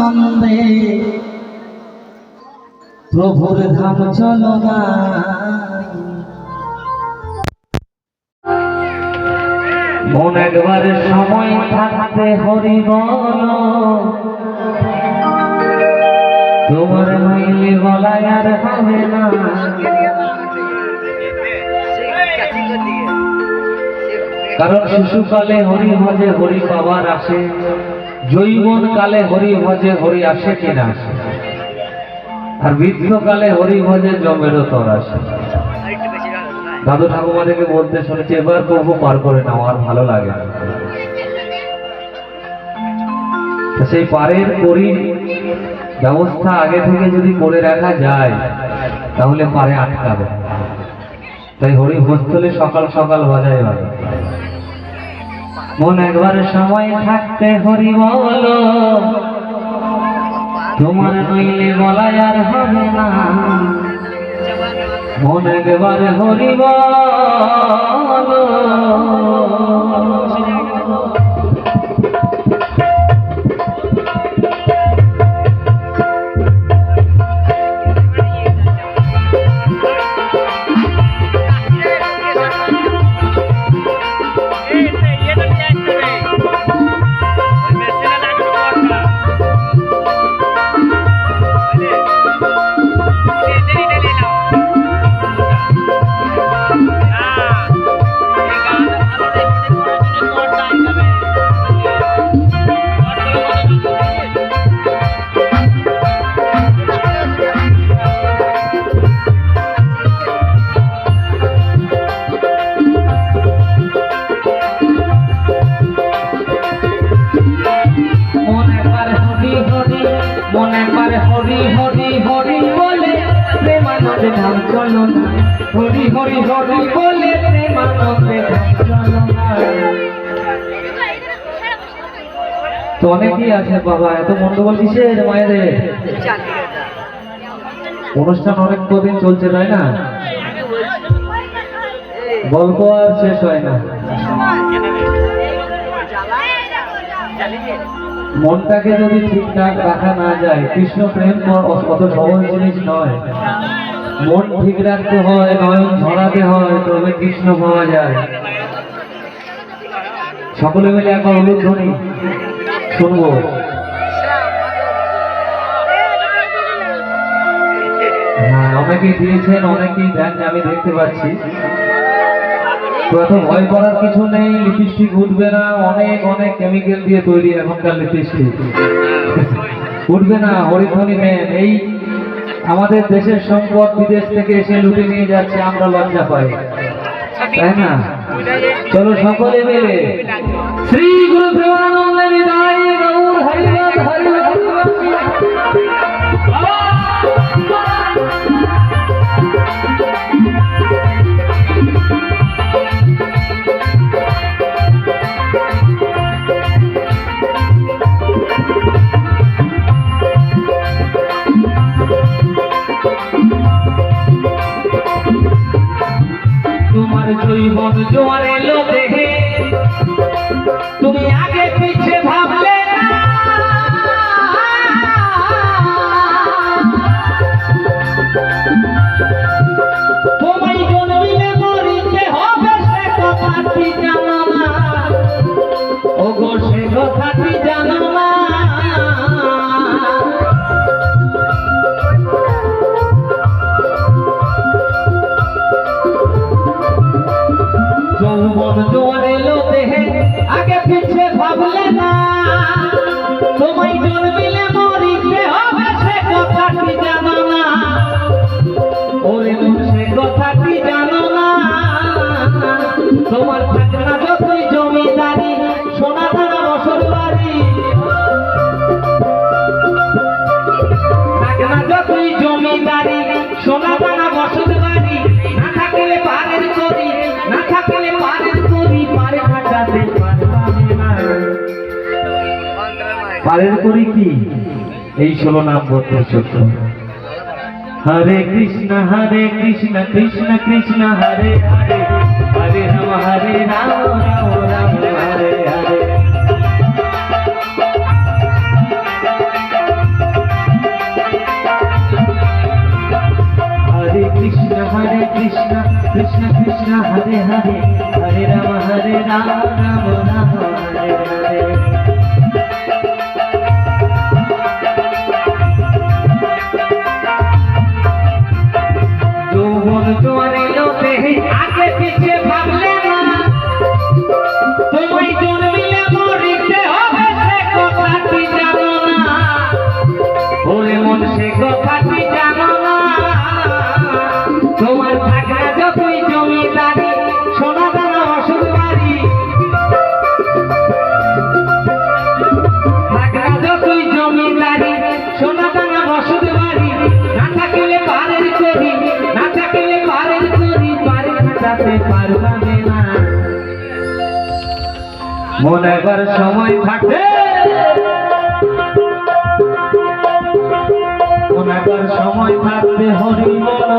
আনন্দে প্রভুর ধাম চলো না। মন একবার সময় থাকতে হরি বল, তোমার নইলে বলায় আর হবে না। কারণ শিশুকালে হরি ভজে হরি পাবার আসে, যৌবন কালে হরি ভজে হরি আসে কিনা আসে, আর বৃদ্ধকালে হরি ভজে জমেরও তর আসে। দাদু ঠাকুমা থেকে বলতে শুনেছি, এবার প্রভু পার করে নাও, আর ভালো লাগে না। সেই পারের করি ব্যবস্থা আগে থেকে যদি করে রাখা যায় তাহলে পারে আটকাবে। তাই হরি ভোজস্থলে সকাল সকাল বাজায় ভালো। মন একবার সময় থাকতে হরি বল, তোমার নইলে বলায় আর হবে না। মন একবার হরি বল। হরি হরি হরি বলে প্রেমানন্দে ধাম চলো না, হরি হরি হরি বলে প্রেমানন্দে ধাম চলো না। তো অনেকেই আছে বাবা, এত মন্ডপল কিসের মায়েদের? অনুষ্ঠান অনেক কদিন চলছে তাই না, গল্প আর শেষ হয় না। মনটাকে যদি ঠিকঠাক রাখা না যায়, কৃষ্ণ প্রেম অত সহজ জিনিস নয়। মন ঠিক রাখতে হয়, নয়ন ঝরাতে হয়, তবে কৃষ্ণ পাওয়া যায়। সকলে মিলে একবার উলুধ্বনি শুনবো। হ্যাঁ, অনেকেই দিয়েছেন, অনেকেই দেন, আমি দেখতে পাচ্ছি। তো এত ভয় করার কিছু নেই, লিপস্টিক উঠবে না, অনেক অনেক কেমিক্যাল দিয়ে তৈরি এখনকার লিপস্টিক, উঠবে না। হরিধ্বনি নেন, এই আমাদের দেশের সম্পদ বিদেশ থেকে এসে লুটে নিয়ে যাচ্ছে, আমরা লজ্জা পাই তাই না? চলো সকলে মিলে শ্রী গুরু প্রেমানন্দে নিতাই গৌর হরিনাথ হরিনাথ। তোমার জৈবন জোয়ার এলো দেহে, তুমি আগে পিছে ভাবলে না। তোমায় জন্মিলে মরিতে হবে সে কথাটি জানো না, ও গো সে কথাটি জানো না। যৌবন জোয়ার এলো দেহে, আগে পিছে ভাবলে না। তোমায় জন্মিলে মরিতে হবে সে কথাটি জানো না, ওরে সে কথাটি জানো না। তোমার থাকনা যতই জমিদারি, সোনা দানা বসর বাড়ি, থাকনা যতই জমিদারি, সোনা দানা বসর বাড়ি, না থাকলে পারের করি, না থাকলে পারের করি, পারে কাটাতে পারবে না। পারের করি কি? এই 16 নাম বলতে সত্য। हरे कृष्ण कृष्ण कृष्ण हरे हरे, हरे राम राम राम हरे हरे। কৃষ্ণ কৃষ্ণ হরে হরে হরে রাম রাম রাম হরে হরে। যৌবন জোয়ারে লোতে আগে পিছে ভাবলে না, তোমায় জন্মিলে মরিতে হবে সে কথাটি জানো না, ওরে মন সে কথাটি জানো না। তোমার থাকা যতই জমিদারি সোনা দানা ওষুধ বাড়ি, থাকা যতই জমিদারি সোনা দানা ওষুধ বাড়ি, না থাকিলে পারের করি, না থাকিলে পারের করি, পারে খাটাতে পারবে না। মনে একবার সময় থাকবে, মনে একবার সময় থাকবে হরি বল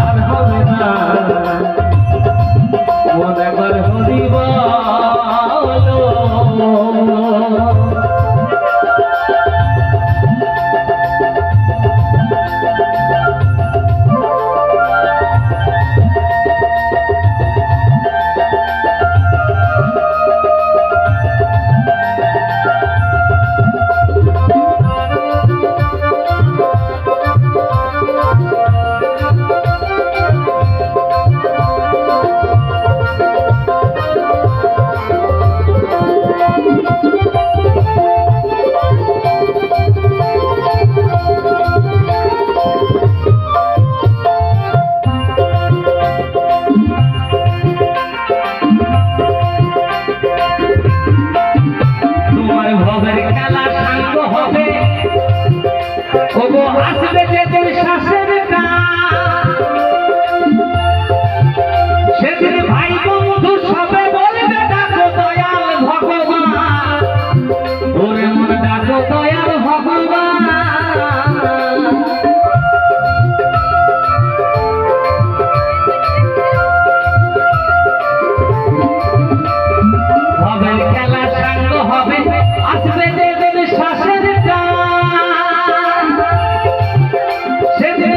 আর হবে না, মনে একবার হরি বল। আসবে যেদিন শ্বাসের সেদিন ভাই বন্ধু সবে বলবে ডাকো দয়াল ভগবান, ওরে মন ডাকো দয়াল ভগবান। হবে খেলা সাঙ্গ হবে, আসবে যেদিন শ্বাসের সেদিন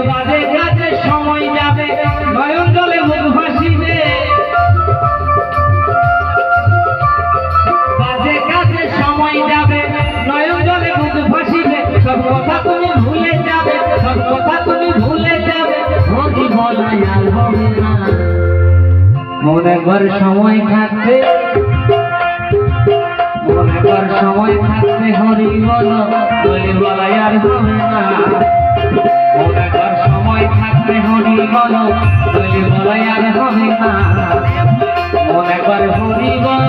বাজে কাজে সময় যাবে, নয়ন জলে মুখ ভাসিবে, বাজে কাজে সময় যাবে, নয়ন জলে মুখ ভাসিবে, সব কথা তুমি ভুলে যাবে, সব কথা তুমি ভুলে যাবে, হরি বলাই আর হবে না। মনে একবার সময় থাকবে, মনে একবার সময় থাকবে হরি বল, হরি বলাই আর হবে না। মনে একবার সময় থাকবে হরি বল, হরি বলাই আর হবে না। মনে একবার হরি বল।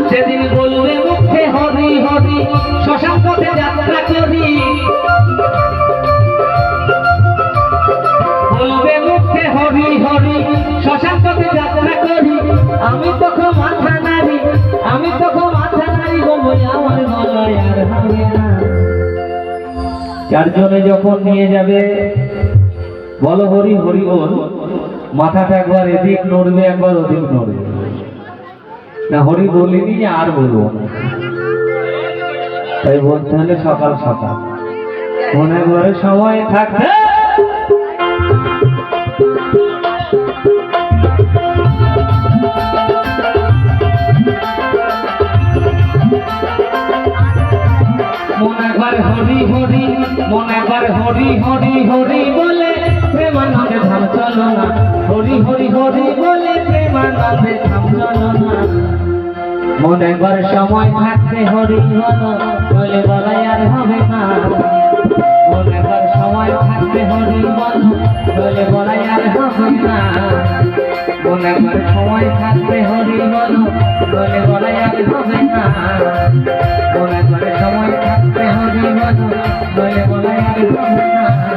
সেদিন বলবে মুখে হরি হরি, শ্মশান পথে যাত্রা করি, বলবে মুখে হরি হরি, শ্মশান পথে যাত্রা করি। আমি তখন মাথা নাড়ি, আমি তখন মাথা নাড়ি, বলবো আমার গলায় আর হবে না। চারজনে যখন নিয়ে যাবে বলো হরি হরি বল, মাথাটা একবার এদিক নড়বে একবার ওদিক নড়বে। না হরি বলিনি আর বলবো না, তাই বলতে হলে সকাল সকাল মনে করে সময় থাকতে। মনে করে হরি হরি, মনে করে হরি হরি হরি বলে প্রেমানন্দে ধাম চলো না, হরি হরি হরি বলে প্রেমানন্দে ধাম চলো না। মনে করে সময় থাকতে হরি হলো বলে বলাই আর হবে না, মনে করে সময় থাকতে হরি বলো বলে বলাই আর হবে না। মনে করে সময় থাকতে হরি বলো বলে বলাই আর হবে না, মনে করে সময় থাকতে হরি বলো বলে বলাই আর হবে না।